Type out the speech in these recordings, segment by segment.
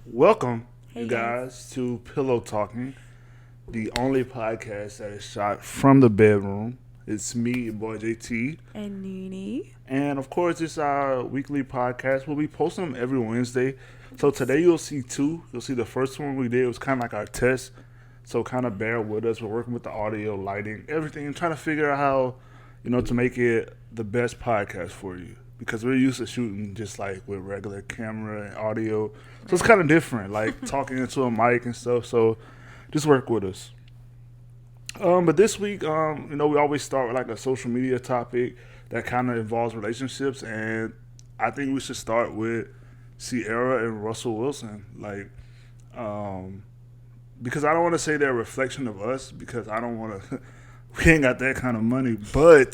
Welcome, Hey you guys. guys, to Pillow Talking, the only podcast that is shot from the bedroom. It's me, your boy JT, And NeNe. and of course, it's our weekly podcast. We'll be posting them every Wednesday. So today you'll see two. You'll see the first one we did was kind of like our test. So kind of bear with us. We're working with the audio, lighting, everything, and trying to figure out how, to make it the best podcast for you. Because we're used to shooting just like with regular camera and audio. So it's kind of different, like talking into a mic and stuff. So just work with us. But this week, we always start with like a social media topic that kind of involves relationships, and I think we should start with Ciara and Russell Wilson, um, because I don't want to say they're a reflection of us, because I don't want to. We ain't got that kind of money, but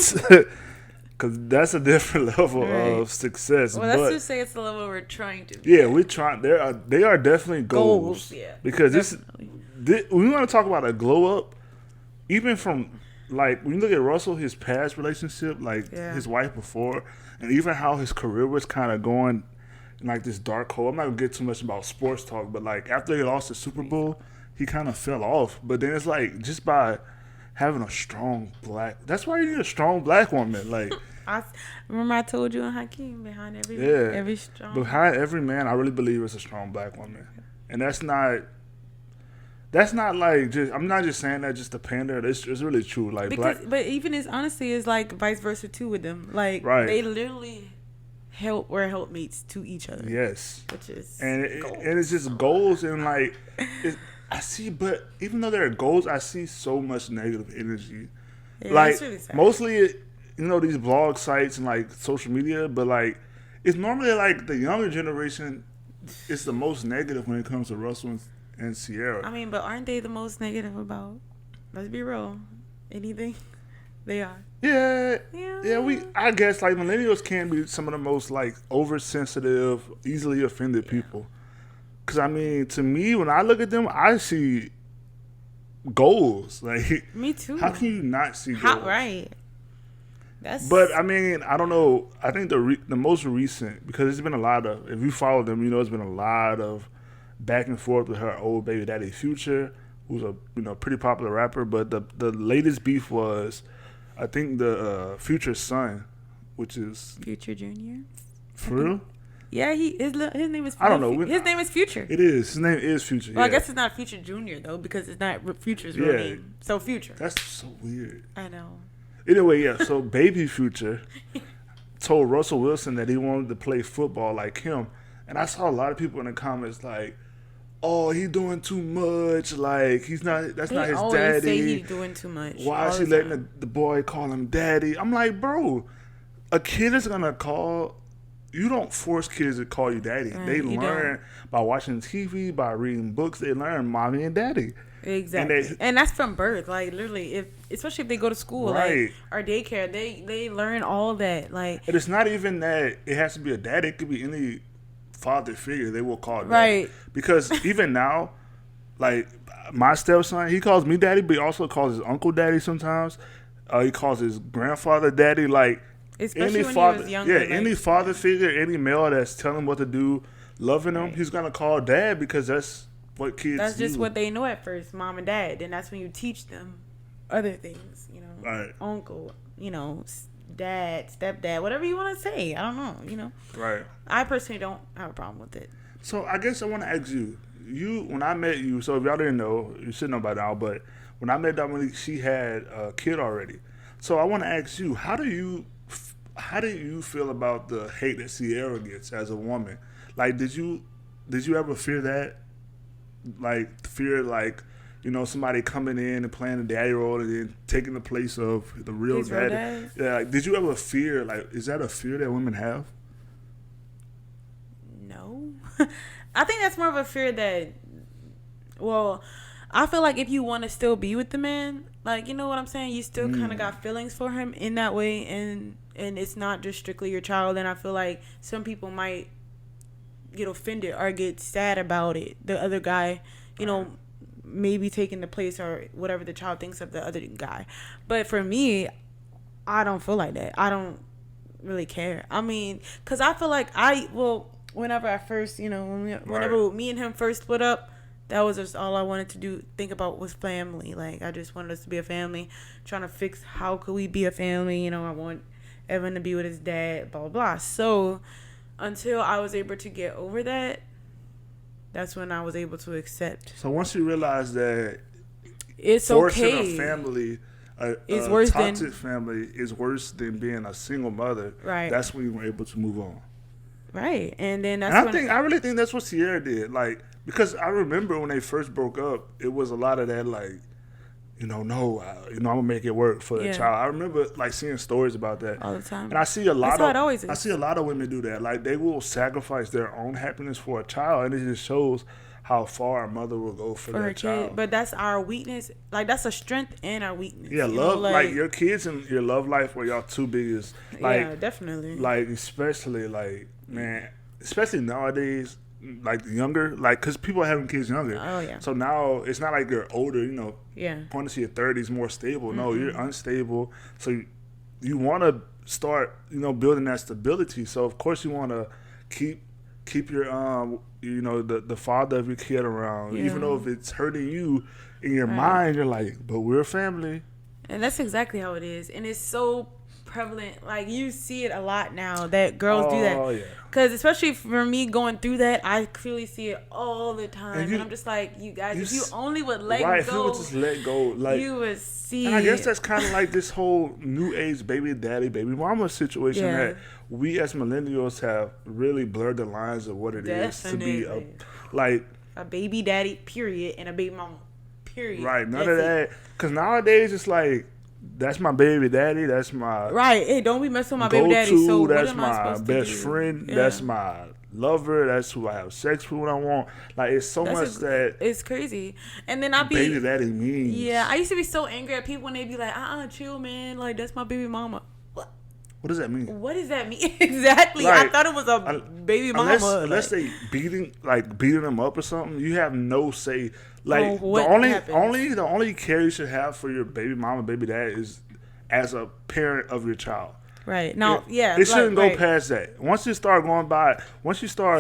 because that's a different level Right. of success. Well, let's but just say it's the level we're trying to be. yeah, we try. They are definitely goals. Yeah. Because Definitely. we want to talk about a glow up, even from like when you look at Russell, his past relationship, like Yeah. his wife before, and even how his career was kind of going in like this dark hole. I'm not gonna get too much about sports talk, but like after he lost the Super Bowl, he kind of fell off. But then it's like just by having a strong black. That's why you need a strong black woman. Like I remember I told you in Hakeem behind Yeah. every strong. behind every man, I really believe it's a strong black woman, and that's not. That's not like just. I'm not just saying that just to pander. It's really true. Like because, black, but even as honestly, it's like vice versa too with them. Like Right. they literally were helpmates to each other. yes, Which is and gold. it's just goals and like I see. But even though there are goals, I see so much negative energy. Yeah, Like it's really sad. mostly, these blog sites and like social media, but like it's normally like the younger generation. It's the most negative when it comes to Russell and Ciara. I mean, but aren't they the most negative about? Let's be real. Anything they are. Yeah, Yeah. yeah. I guess like millennials can be some of the most like oversensitive, easily offended people. Cause I mean, to me, when I look at them, I see goals. Like, Me too. how can you not see goals? How right? That's But I mean, I don't know. I think the most recent, because there's been a lot of, if you follow them, there's been a lot of back and forth with her old baby daddy Future, who's a pretty popular rapper. But the latest beef was, I think the Future's son, which is Future Junior. for real. Yeah, his name is. I don't know. His name is Future. It is. His name is Future. Well, I yeah. guess it's not Future Junior though because it's not Future's real Yeah. name. So Future. That's so weird. I know. Anyway, yeah. So baby Future told Russell Wilson that he wanted to play football like him, and I saw a lot of people in the comments like, "Oh, he doing too much. Like he's not. That's They not his always daddy. say he's doing too much. Why all is he the letting time. the boy call him daddy?" I'm like, bro, a kid is gonna call. You don't force kids to call you daddy. Right, They you learn by watching TV, by reading books. They learn mommy and daddy. Exactly, And and that's from birth. Like literally, especially if they go to school, Right. like or daycare, they learn all that. Like And it's not even that it has to be a daddy. It could be any father figure they will call daddy. Right. Because even now, like my stepson, he calls me daddy, but he also calls his uncle daddy sometimes. He calls his grandfather daddy. Like especially any when father, he was younger. like, any father figure, any male that's telling him what to do, loving him, he's gonna call dad because that's what kids. That's just do. what they know at first, mom and dad. Then that's when you teach them other things, Right. uncle, dad, stepdad, whatever you want to say. I don't know, Right. I personally don't have a problem with it. So I guess I want to ask you. When I met you, so if y'all didn't know, you should know by now. But when I met Dominique, she had a kid already. So I want to ask you, how do you feel about the hate that Ciara gets as a woman? Like, did you ever fear that? Like, somebody coming in and playing the daddy role and then taking the place of the real His real daddy? dad? Yeah. Like, did you ever fear? Like, is that a fear that women have? No. I think that's more of a fear that, well, I feel like if you want to still be with the man, like, you know what I'm saying? You still kind of got feelings for him in that way, and it's not just strictly your child. And I feel like some people might get offended or get sad about it. The other guy, maybe taking the place or whatever the child thinks of the other guy. But for me, I don't feel like that. I don't really care. I mean, because I feel like whenever I first, whenever me and him first split up, that was just all I wanted to think about was family. Like, I just wanted us to be a family, trying to fix how could we be a family. I want Evan to be with his dad, blah, blah, blah. So until I was able to get over that, that's when I was able to accept. So once you realize that it's forcing okay. a family, a toxic family is worse than being a single mother, right? That's when you were able to move on. Right. And then I really think that's what Ciara did. Like, because I remember when they first broke up, it was a lot of that, like, I'm gonna make it work for the child. I remember like seeing stories about that all the time, and I see a lot I see a lot of women do that. Like, they will sacrifice their own happiness for a child, and it just shows how far a mother will go for their child. But that's our weakness. Like, that's a strength and our weakness. Yeah, love, like your kids and your love life were y'all two biggest. Like, yeah, definitely. Like, especially like, man, especially nowadays. Like, younger, like, because people are having kids younger. Oh, yeah. So now it's not like you're older, Yeah. Going to see your 30s more stable. No, you're unstable. So you want to start, building that stability. So of course you want to keep your the father of your kid around, even though if it's hurting you in your mind. You're like, but we're a family. And that's exactly how it is, and it's so prevalent. Like, you see it a lot now that girls do that. Oh yeah. Because especially for me going through that, I clearly see it all the time. And I'm just like, you guys, if you only would let go. If you would just let go. Like, you would see. And I guess that's kind of like this whole new age baby daddy, baby mama situation that we as millennials have really blurred the lines of what it is to be a baby daddy, period, and a baby mama, period. Right, none of that. Because nowadays it's like, that's my baby daddy. That's my Hey, don't be messing with my baby daddy. So that's what am I my best friend. Yeah. That's my lover. That's who I have sex with when I want. Like, it's so much that it's crazy. And then baby daddy means. Yeah, I used to be so angry at people when they be like, chill, man. Like, that's my baby mama. What does that mean? What does that mean exactly? Like, I thought it was a baby mama. Unless they beating them up or something, you have no say. Like, the only care you should have for your baby mama, baby dad is as a parent of your child. Right. Now, it shouldn't go past that. Once you start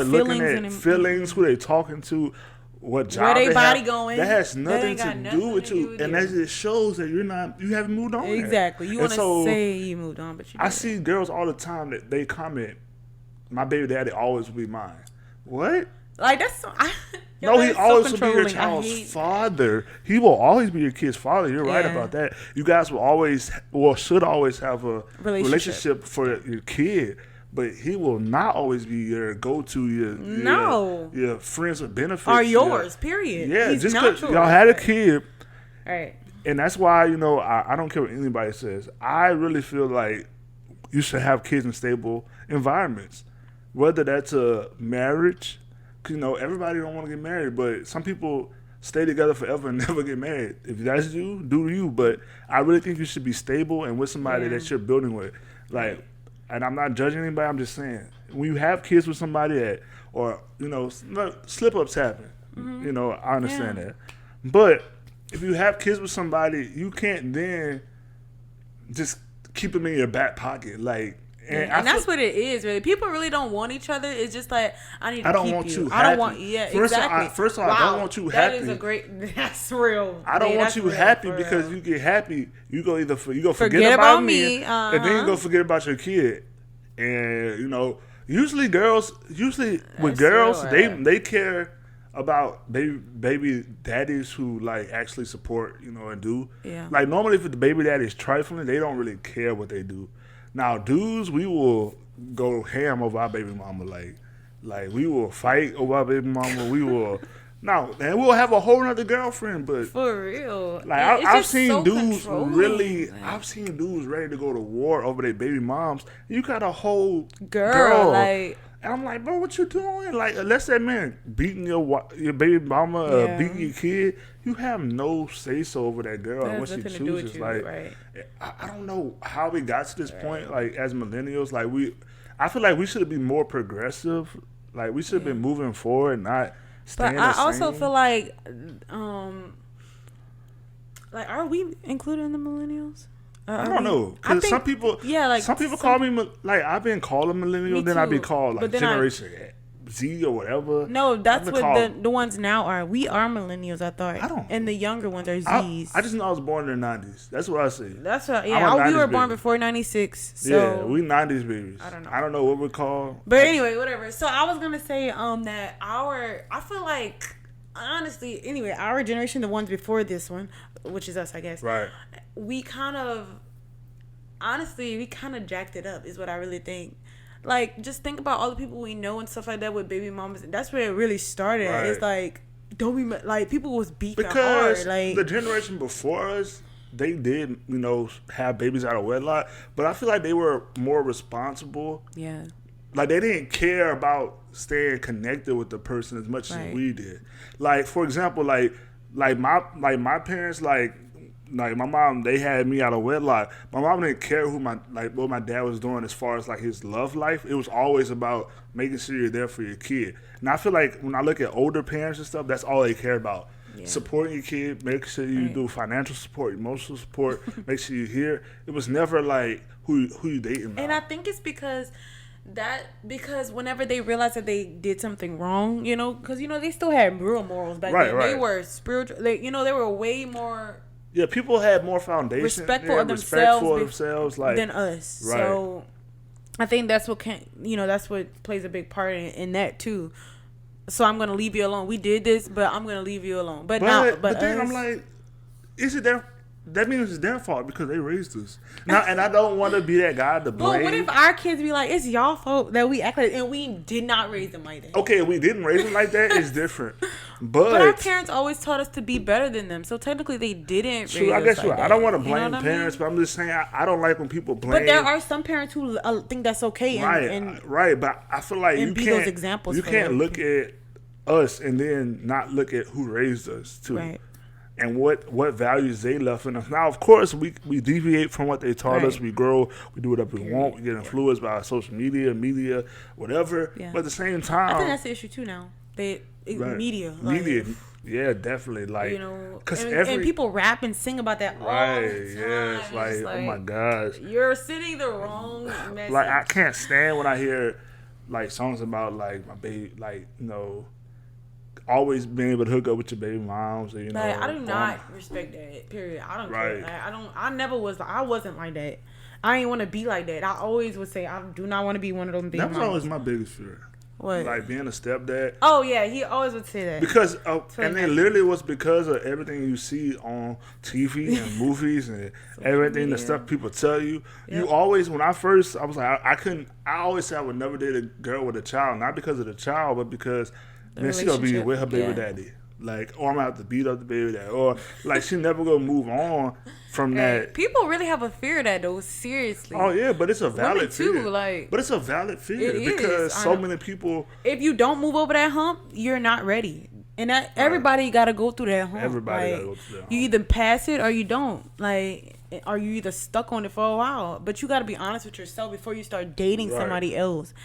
looking at feelings, who they talking to, what job where they body have, going, that has nothing to do with you, and that just shows that you haven't moved on. Exactly. You want to say you moved on, but you. I see girls all the time that they comment, "My baby daddy always will be mine." What? Like, that's no, he always will be your child's father. He will always be your kid's father. You're right about that. You guys should always have a relationship for your kid, but he will not always be your go-to, your friends with benefits. Are yours, period. Yeah, just because y'all had a kid. Right. And that's why, I don't care what anybody says. I really feel like you should have kids in stable environments, whether that's a marriage. Everybody don't want to get married, but some people stay together forever and never get married. If that's you, do you. But I really think you should be stable and with somebody that you're building with. Like, and I'm not judging anybody. I'm just saying, when you have kids with somebody slip-ups happen. Mm-hmm. I understand that. But if you have kids with somebody, you can't then just keep them in your back pocket. Like, and that's what it is, really. People really don't want each other. It's just like, I don't want you happy. I don't want, exactly. First of all, I don't want you happy. That's real. I don't want you happy because you get happy. You go forget about me, and then you go forget about your kid. And, usually with girls, they care about baby daddies who, like, actually support, and do. Yeah. Like, normally if the baby daddy is trifling, they don't really care what they do. Now, dudes, we will go ham over our baby mama. Like we will fight over our baby mama. We will. No, and we'll have a whole other girlfriend, but for real. Like, I've seen dudes I've seen dudes ready to go to war over their baby moms. You got a whole girl. Like, and I'm like, bro, what you doing? Like, unless that man beating your baby mama, beating your kid, you have no say so over that girl and what she chooses. Like, I don't know how we got to this point. Like, as millennials, like I feel like we should be more progressive. Like, we should have been moving forward, not staying the same. But I also feel like are we included in the millennials? I don't know, because some people, call me, like, I've been called a millennial, then I've been called like Generation Z or whatever. No, that's what the ones now are. We are millennials, I thought. I don't. And the younger ones are Z's. I just know I was born in the 90s. That's what I say. That's what. Yeah, we were born before 96. So yeah, we 90s babies. I don't know what we're called. But anyway, whatever. So I was gonna say that I feel like honestly, anyway, our generation, the ones before this one, which is us, I guess. Right. We kind of jacked it up, is what I really think. Like, just think about all the people we know and stuff like that with baby mamas. That's where it really started. Right. It's like, don't be like, people was beefing hard. Like, the generation before us, they did, have babies out of wedlock, but I feel like they were more responsible. Yeah. Like, they didn't care about staying connected with the person as much as we did. Like, for example, like my parents, like my mom, they had me out of wedlock. My mom didn't care what my dad was doing as far as like his love life. It was always about making sure you're there for your kid. And I feel like when I look at older parents and stuff, that's all they care about. Yeah. Supporting your kid, making sure you do financial support, emotional support, make sure you're here. It was never like who you dating now. And I think it's because whenever they realized that they did something wrong, because they still had real morals back then. They were spiritual. They were way more. Yeah, people had more foundation, respectful of themselves like, than us. Right. So I think that's what that's what plays a big part in that too. So I'm gonna leave you alone. We did this, but I'm gonna leave you alone. But then I'm like, is it their? That means it's their fault because they raised us. Now, and I don't want to be that guy to blame. Well, what if our kids be like, it's y'all fault that we act like, and we did not raise them like that? Okay, we didn't raise them like that. It's different. But our parents always taught us to be better than them. So technically, they didn't raise us like that. I don't want to blame parents, but I'm just saying I don't like when people blame. But there are some parents who think that's okay. Right. But I feel like you can't. Those examples you can't look at us and then not look at who raised us too. Right. And what values they left in us. Now, of course, we deviate from what they taught us. We grow. We do whatever we want. We get influenced by social media, whatever. Yeah. But at the same time, I think that's the issue too now. Media. Yeah, definitely. Like, and people rap and sing about that all the time. Yeah, it's like, oh my gosh. You're sending the wrong message. Like, I can't stand when I hear, like, songs about, like, my baby, like, always being able to hook up with your baby moms. Or, I do not respect that, period. I don't care. Like, I wasn't like that. I ain't want to be like that. I always would say, I do not want to be one of them baby moms. That was always my biggest fear. What? Like being a stepdad. Oh yeah, he always would say that. Because and then literally was because of everything you see on TV and movies and everything, the stuff people tell you. Yep. You always, when I was like, I always said I would never date a girl with a child, not because of the child, but because then she gonna be with her baby daddy. Like, or I'm gonna have to beat up the baby daddy, or like she never gonna move on from that. People really have a fear of that though, seriously. Oh yeah, but it's a valid fear. Too, like, but it's a valid fear because so many people. If you don't move over that hump, you're not ready, and everybody got to go through that hump. Everybody got to go through that hump. You either pass it or you don't. Like, or you either stuck on it for a while. But you got to be honest with yourself before you start dating somebody else.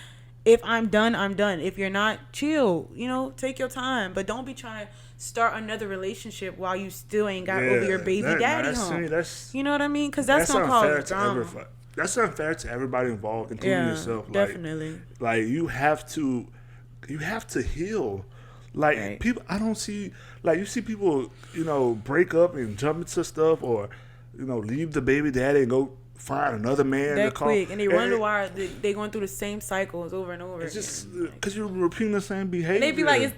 If I'm done, I'm done. If you're not, chill. Take your time. But don't be trying to start another relationship while you still ain't got over your baby daddy home. You know what I mean? Because that's going to cause drama. That's unfair to everybody involved, including yourself. Definitely. Like you have to heal. Like people, I don't see. Like you see people, break up and jump into stuff, or leave the baby daddy and go find another man that quick, and they wonder why they going through the same cycles over and over. It's just because you're repeating the same behavior. And they be like, it's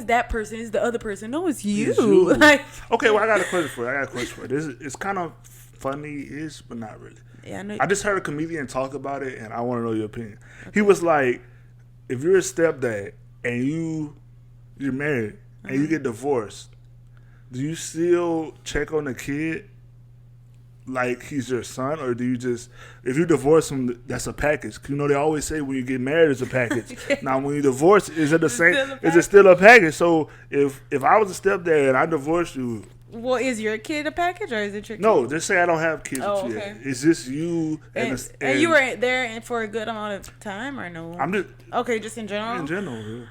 that person, it's the other person. No, it's you. Like, okay, well, I got a question for you. It's kind of funny-ish, but not really. Yeah, I know. I just heard a comedian talk about it, and I want to know your opinion. Okay. He was like, if you're a stepdad and you're married and you get divorced, do you still check on the kid like he's your son, or do you just, if you divorce him, that's a package? They always say when you get married, it's a package. Now, when you divorce, is it the same? Is it still a package? So if I was a stepdad and I divorced you, well, is your kid a package or is it your kid? No, just say I don't have kids with you. Okay. Is this you? And you were there for a good amount of time, or no? I'm just okay, just in general. In general, yeah.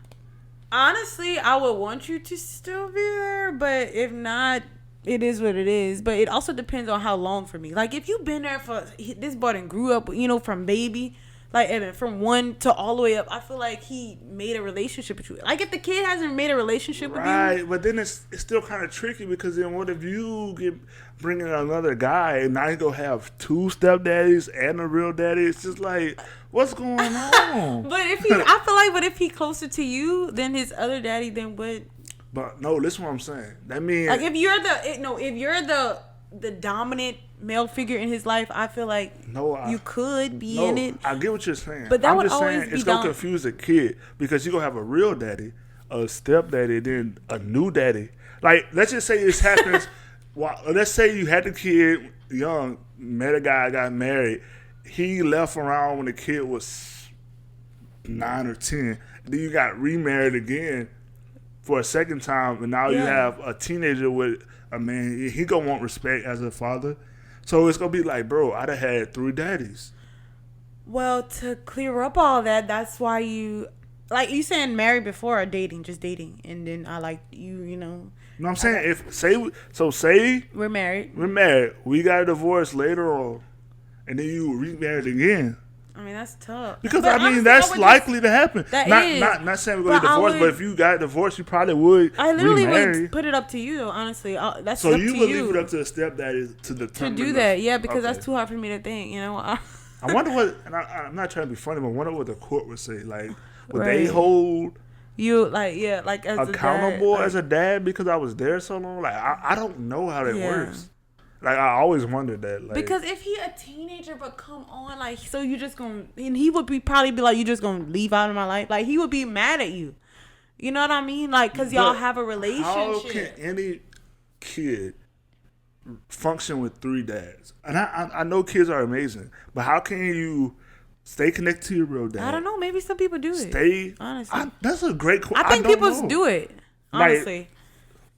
Honestly, I would want you to still be there, but if not, it is what it is. But it also depends on how long for me. Like, if you've been there for, this boy and grew up, from baby like Evan, from 1 to all the way up. I feel like he made a relationship with you. Like if the kid hasn't made a relationship with you, right? But then it's still kind of tricky because then what if you bring in another guy and now you go have 2 stepdaddies and a real daddy? It's just like, what's going on? But I feel like, but if he closer to you than his other daddy, then what? But no, listen what I'm saying. That means like if you're the dominant male figure in his life, I feel like you could be in it. I get what you're saying. But that I'm would just always saying be it's gonna confuse a kid because you're gonna have a real daddy, a stepdaddy, then a new daddy. Like let's just say this happens. Let's say you had the kid young, met a guy, got married. He left around when the kid was 9 or 10. Then you got remarried again for a second time, and now you have a teenager with a man. He gonna want respect as a father. So it's gonna be like, bro, I'd have had 3 daddies. Well, to clear up all that, that's why you saying married before or dating, just dating, and then I like you know. No, I'm saying say we're married, we got a divorce later on, and then you remarried again. I mean, that's tough. Because I mean, that's likely to happen. Not saying we're going to get divorced, but if you got divorced, you probably would. I literally would put it up to you, though. Honestly, that's so up you to would you. leave it up to the stepdaddy to determine to do that. Yeah, because that's too hard for me to think. You know. I wonder what. And I'm not trying to be funny, but I wonder what the court would say. Like, would they hold you like as accountable as a dad because I was there so long? Like, I don't know how that works. Like, I always wondered that. Like, because if he a teenager, but come on, like, so you just gonna, and he would probably be like, you just gonna leave out of my life. Like, he would be mad at you. You know what I mean? Like, because y'all have a relationship. How can any kid function with 3 dads? And I know kids are amazing, but how can you stay connected to your real dad? I don't know. Maybe some people do it. Honestly. That's a great question. I think people do it, honestly. Like,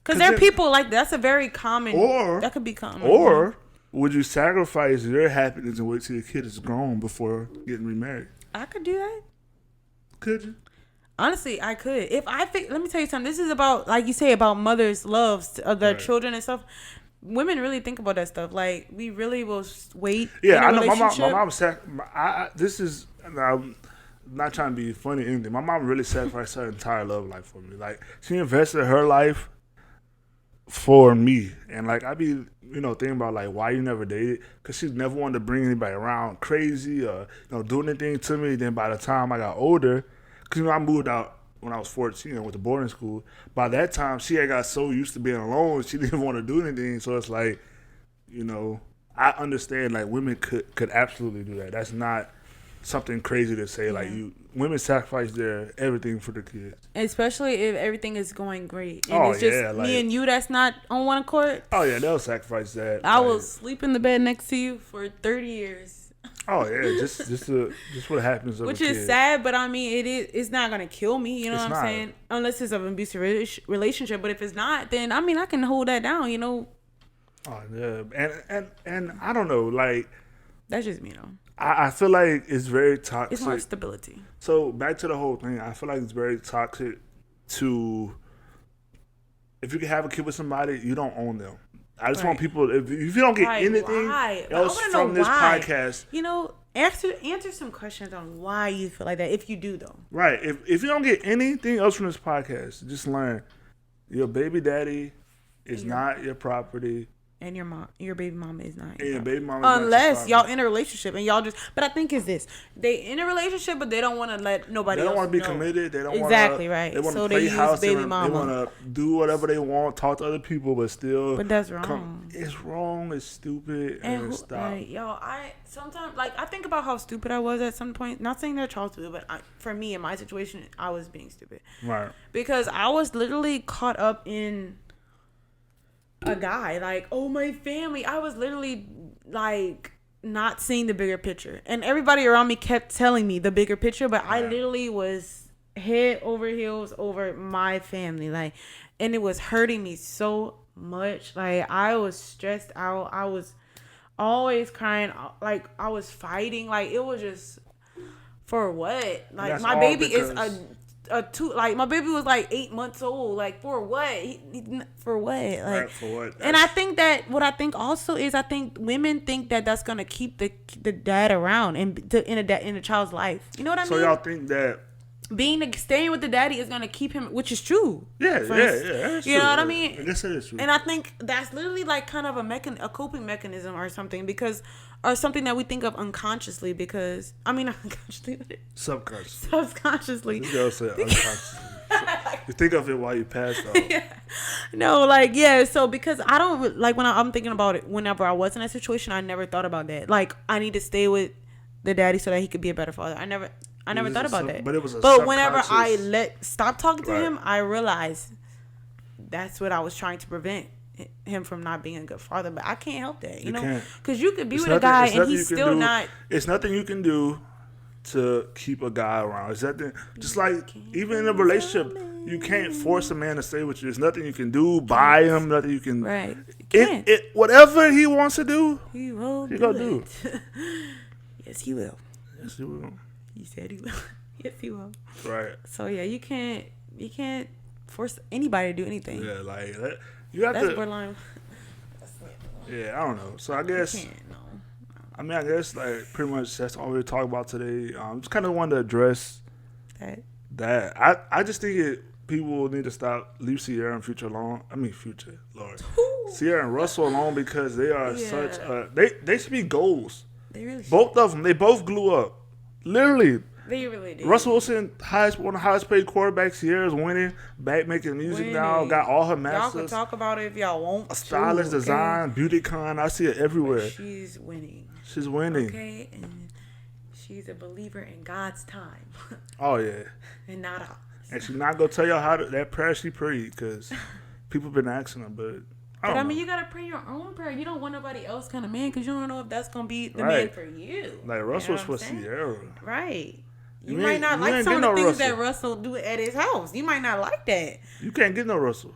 because there are people like that's a very common. That could be common. Or would you sacrifice your happiness and wait till your kid is grown before getting remarried? I could do that. Could you? Honestly, I could. If I think, let me tell you something. This is about, like you say, about mothers' loves of their children and stuff. Women really think about that stuff. Like, we really will wait. Yeah, I know. My mom this is. I'm not trying to be funny or anything. My mom really sacrificed her entire love life for me. Like, she invested her life for me, and like I be thinking about like why you never dated, because she never wanted to bring anybody around crazy or do anything to me. Then by the time I got older, because I moved out when I was 14 and went to boarding school, by that time she had got so used to being alone she didn't want to do anything. So it's like I understand like women could absolutely do that. That's not something crazy to say. Like women sacrifice their everything for the kids, especially if everything is going great and it's just me and you that's not on one accord. Oh yeah, they'll sacrifice that. I will sleep in the bed next to you for 30 years. Oh yeah, just what happens, which is sad, but I mean it's not gonna kill me, you know what I'm saying, unless it's an abusive relationship. But if it's not, then I mean I can hold that down, Oh yeah, and I don't know, like that's just me though. I feel like it's very toxic. It's more stability. So back to the whole thing, I feel like it's very toxic to, if you can have a kid with somebody, you don't own them. I just want people, if you don't get anything else from this podcast. Answer some questions on why you feel like that, if you do though. Right. If you don't get anything else from this podcast, just learn your baby daddy is not your property. And your baby mama is not. And your baby mama is unless y'all in a relationship and y'all just. But I think it's this: they in a relationship, but they don't want to let nobody. They don't want to be committed. They don't want exactly right. They want so to play they house. Use baby mama. They want to do whatever they want, talk to other people, but still. But that's wrong. It's wrong. It's stupid. And it's stop. I sometimes I think about how stupid I was at some point. Not saying that Charles stupid, but for me in my situation, I was being stupid. Right. Because I was literally caught up in a guy, like, oh, my family. I was literally like not seeing the bigger picture, and everybody around me kept telling me the bigger picture, but I literally was head over heels over my family, like, and it was hurting me so much. Like, I was stressed out. I was always crying. Like, I was fighting. Like, it was just for what? Like, my baby is a like my baby was like 8 months old. Like for what? For what? Like right, for what? And I think that what I think also is I think women think that that's gonna keep the dad around and in a child's life. You know what I mean? So y'all think that staying with the daddy is gonna keep him, which is true. Yeah. That's you know true. what I mean? I guess it is true. And I think that's literally like kind of a coping mechanism or something or something that we think of unconsciously because not unconsciously, but subconsciously. You gotta say unconsciously. You think of it while you pass out. Yeah. No, like so because I don't like when I'm thinking about it. Whenever I was in that situation, I never thought about that. Like I need to stay with the daddy so that he could be a better father. I never thought about that. But it was But whenever I stop talking to him, I realized that's what I was trying to prevent him from not being a good father. But I can't help that, you know, because you could be with a guy and he's still not. It's nothing you can do to keep a guy around. It's nothing. Just like even in a relationship, you can't force a man to stay with you. There's nothing you can do. Buy him. Nothing you can. Right. Whatever he wants to do, he will. He gonna do. Yes, he will. Yes, he will. He said he will. Yes, he will. Right. So yeah, you can't force anybody to do anything. Yeah, like that. You have That's to. borderline. Yeah, I don't know. So I guess. No. I mean, I guess like pretty much that's all we're talking about today. Just kind of wanted to address that. I just think people need to leave Ciara and Future alone. Future, Lord, Ciara and Russell alone because they are such. They should be goals. They really should. Both of them. They both glue up. Literally. They really did. Russell Wilson, one of the highest paid quarterbacks. Ciara's winning, back making music now, got all her masters. Y'all can talk about it if y'all want. A stylist, design, beauty con. I see it everywhere. She's winning. She's winning. Okay, and she's a believer in God's time. Oh yeah. And not ours. And she's not gonna tell y'all that prayer she prayed because people been asking her, but. I mean, you gotta pray your own prayer. You don't want nobody else kind of man because you don't know if that's gonna be the man for you. Like Russell's for Ciara, right? You might not like some of the things that Russell do at his house. You might not like that. You can't get no Russell.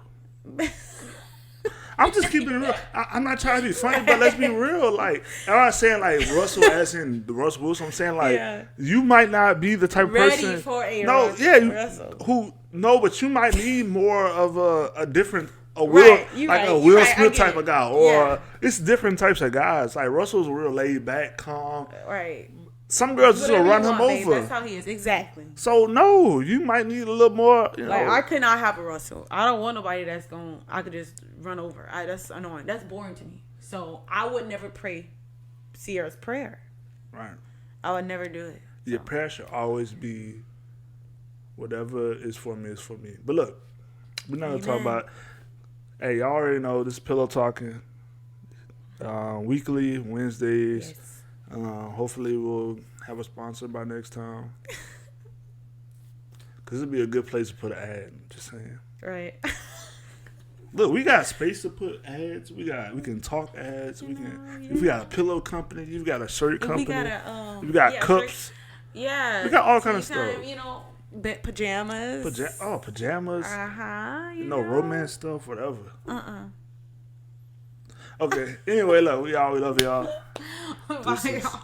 I'm just keeping it real. I'm not trying to be funny, but let's be real. Like, I'm not saying like Russell as in Russell Wilson. I'm saying like you might not be the type of person. Ready for a Russell. But you might need more of a different. A Will Smith type of guy, or it's different types of guys. Like Russell's real laid back, calm. Right. Some girls just will run him over. That's how he is, exactly. So no, you might need a little more. You know. Like I could not have a Russell. I don't want nobody that's I could just run over. That's annoying. That's boring to me. So I would never pray Ciara's prayer. Right. I would never do it. Your prayer should always be, whatever is for me is for me. But look, we're not gonna talk about. Hey, y'all already know this Pillow Talking. Weekly, Wednesdays. Yes. Hopefully we'll have a sponsor by next time. Because it'd be a good place to put an ad. Just saying. Right. Look, we got space to put ads. We can talk ads. If we got a pillow company, you've got a shirt company. We got cups. Shirt. Yeah. We got all kind of stuff. Pajamas. Pajamas. Romance stuff, whatever. Okay. Anyway, look, we love y'all. Bye, y'all.